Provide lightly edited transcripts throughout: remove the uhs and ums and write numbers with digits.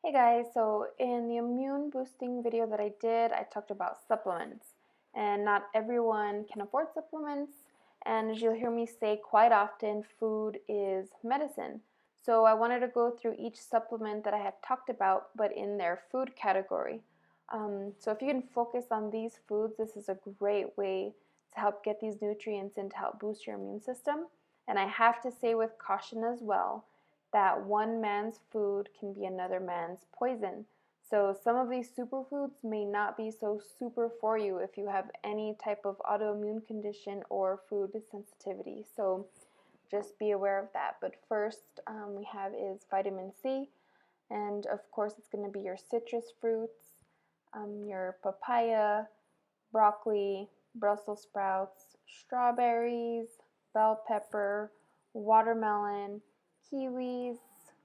Hey guys, so in the immune boosting video that I did, I talked about supplements. And not everyone can afford supplements. And as you'll hear me say quite often, food is medicine. So I wanted to go through each supplement that I had talked about, but in their food category. So if you can focus on these foods, this is a great way to help get these nutrients in to help boost your immune system. And I have to say with caution as well, that one man's food can be another man's poison. So some of these superfoods may not be so super for you if you have any type of autoimmune condition or food sensitivity. So just be aware of that. But first we have is vitamin C. And of course it's going to be your citrus fruits, your papaya, broccoli, Brussels sprouts, strawberries, bell pepper, watermelon, kiwis,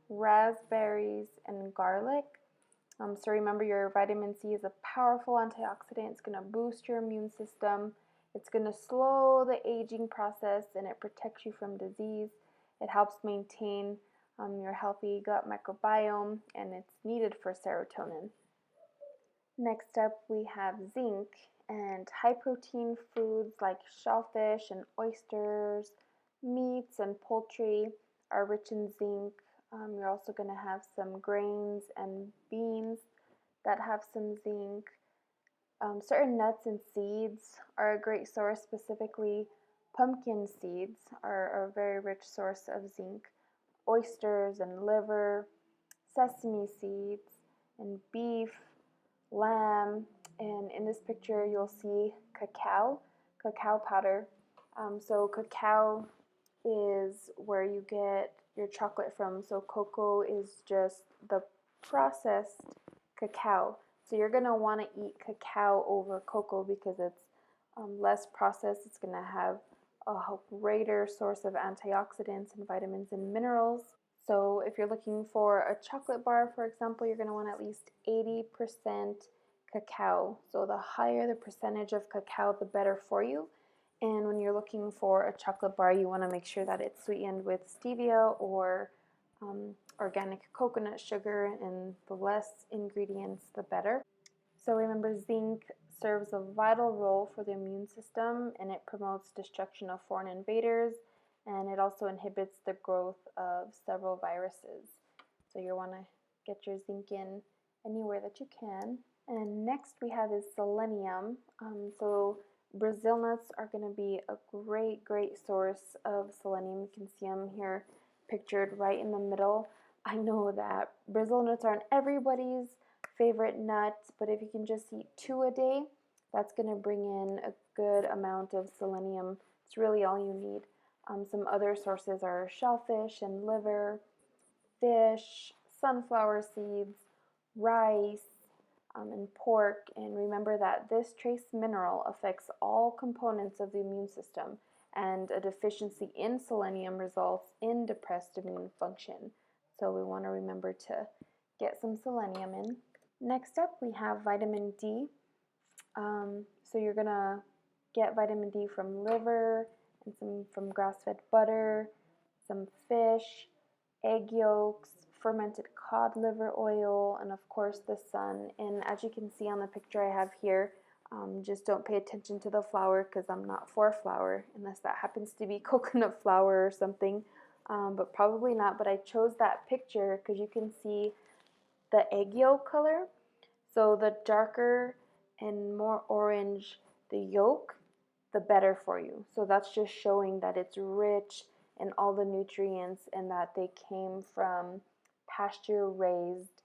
raspberries, and garlic. So remember, your vitamin C is a powerful antioxidant. It's going to boost your immune system. It's going to slow the aging process, and it protects you from disease. It helps maintain your healthy gut microbiome, and it's needed for serotonin. Next up, we have zinc, and high protein foods like shellfish and oysters, meats and poultry are rich in zinc. You're also going to have some grains and beans that have some zinc. Certain nuts and seeds are a great source, specifically pumpkin seeds are a very rich source of zinc. Oysters and liver, sesame seeds, and beef, lamb, and in this picture you'll see cacao powder. So cacao is where you get your chocolate from. So cocoa is just the processed cacao. So you're going to want to eat cacao over cocoa because it's less processed. It's going to have a greater source of antioxidants and vitamins and minerals. So if you're looking for a chocolate bar, for example, you're going to want at least 80% cacao. So the higher the percentage of cacao, the better for you. And when you're looking for a chocolate bar, you want to make sure that it's sweetened with stevia or organic coconut sugar, and the less ingredients, the better. So remember, zinc serves a vital role for the immune system, and it promotes destruction of foreign invaders, and it also inhibits the growth of several viruses. So you want to get your zinc in anywhere that you can. And next we have is selenium. So Brazil nuts are going to be a great source of selenium. You can see them here pictured right in the middle. I know that Brazil nuts aren't everybody's favorite nut, but if you can just eat 2 a day, that's going to bring in a good amount of selenium. It's really all you need. Some other sources are shellfish and liver, fish, sunflower seeds, rice, and pork. And remember that this trace mineral affects all components of the immune system, and a deficiency in selenium results in depressed immune function. So we want to remember to get some selenium in. Next up, we have vitamin D. So you're going to get vitamin D from liver, and some from grass-fed butter, some fish, egg yolks, fermented cod liver oil, and of course the sun. And as you can see on the picture I have here, just don't pay attention to the flour because I'm not for flour, unless that happens to be coconut flour or something, but probably not. But I chose that picture because you can see the egg yolk color. So the darker and more orange the yolk, the better for you. So that's just showing that it's rich in all the nutrients and that they came from pasture raised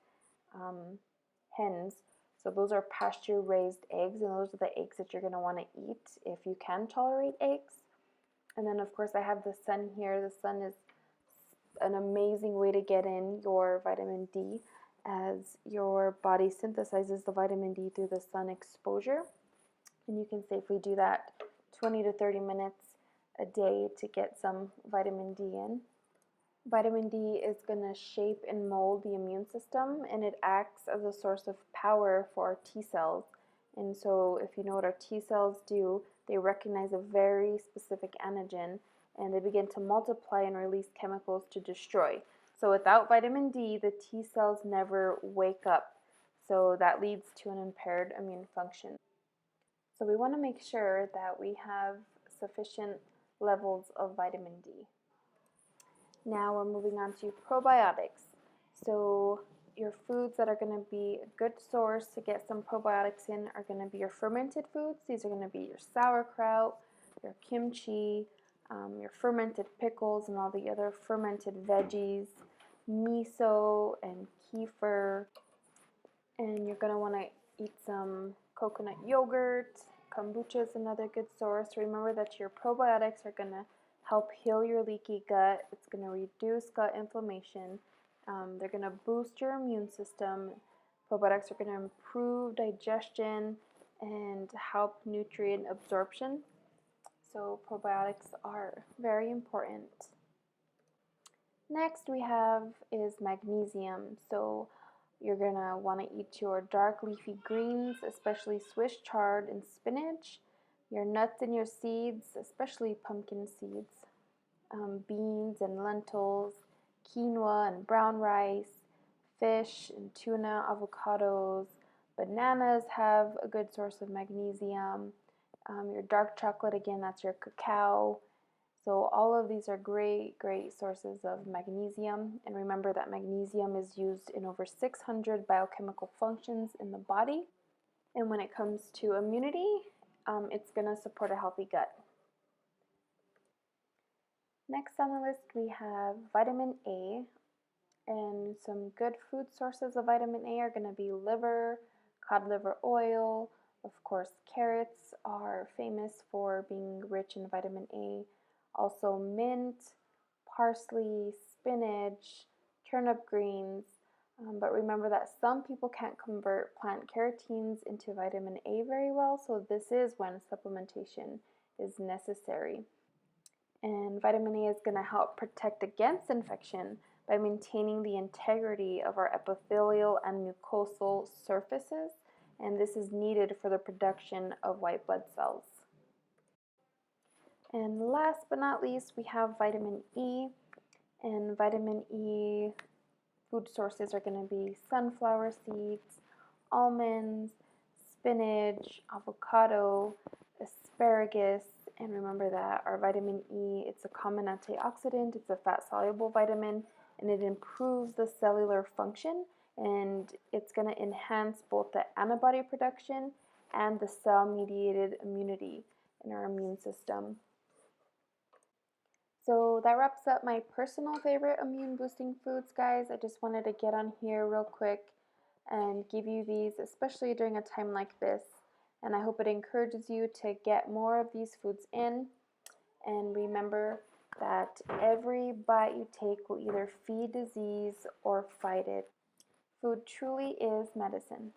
hens. So those are pasture raised eggs, and those are the eggs that you're going to want to eat if you can tolerate eggs. And then of course I have the sun here. The sun is an amazing way to get in your vitamin D, as your body synthesizes the vitamin D through the sun exposure. And you can safely do that 20 to 30 minutes a day to get some vitamin D in. Vitamin D is going to shape and mold the immune system, and it acts as a source of power for our T cells. And so if you know what our T cells do, they recognize a very specific antigen, and they begin to multiply and release chemicals to destroy. So without vitamin D, the T cells never wake up. So that leads to an impaired immune function. So we want to make sure that we have sufficient levels of vitamin D. Now we're moving on to probiotics. So your foods that are going to be a good source to get some probiotics in are going to be your fermented foods. These are going to be your sauerkraut, your kimchi, your fermented pickles and all the other fermented veggies, miso and kefir. And you're going to want to eat some coconut yogurt. Kombucha is another good source. Remember that your probiotics are going to help heal your leaky gut. It's going to reduce gut inflammation. They're going to boost your immune system. Probiotics are going to improve digestion and help nutrient absorption. So probiotics are very important. Next we have is magnesium. So you're going to want to eat your dark leafy greens, especially Swiss chard and spinach, your nuts and your seeds, especially pumpkin seeds, beans and lentils, quinoa and brown rice, fish and tuna, avocados, bananas have a good source of magnesium, your dark chocolate, again, that's your cacao. So all of these are great sources of magnesium. And remember that magnesium is used in over 600 biochemical functions in the body. And when it comes to immunity, it's going to support a healthy gut. Next on the list we have vitamin A, and some good food sources of vitamin A are going to be liver, cod liver oil. Of course, carrots are famous for being rich in vitamin A. Also mint, parsley, spinach, turnip greens. But remember that some people can't convert plant carotenes into vitamin A very well, so this is when supplementation is necessary. And vitamin A is going to help protect against infection by maintaining the integrity of our epithelial and mucosal surfaces, and this is needed for the production of white blood cells. And last but not least, we have vitamin E, and vitamin E food sources are going to be sunflower seeds, almonds, spinach, avocado, asparagus. And remember that our vitamin E, it's a common antioxidant, it's a fat-soluble vitamin, and it improves the cellular function, and it's going to enhance both the antibody production and the cell-mediated immunity in our immune system. So that wraps up my personal favorite immune boosting foods, guys. I just wanted to get on here real quick and give you these, especially during a time like this. And I hope it encourages you to get more of these foods in. And remember that every bite you take will either feed disease or fight it. Food truly is medicine.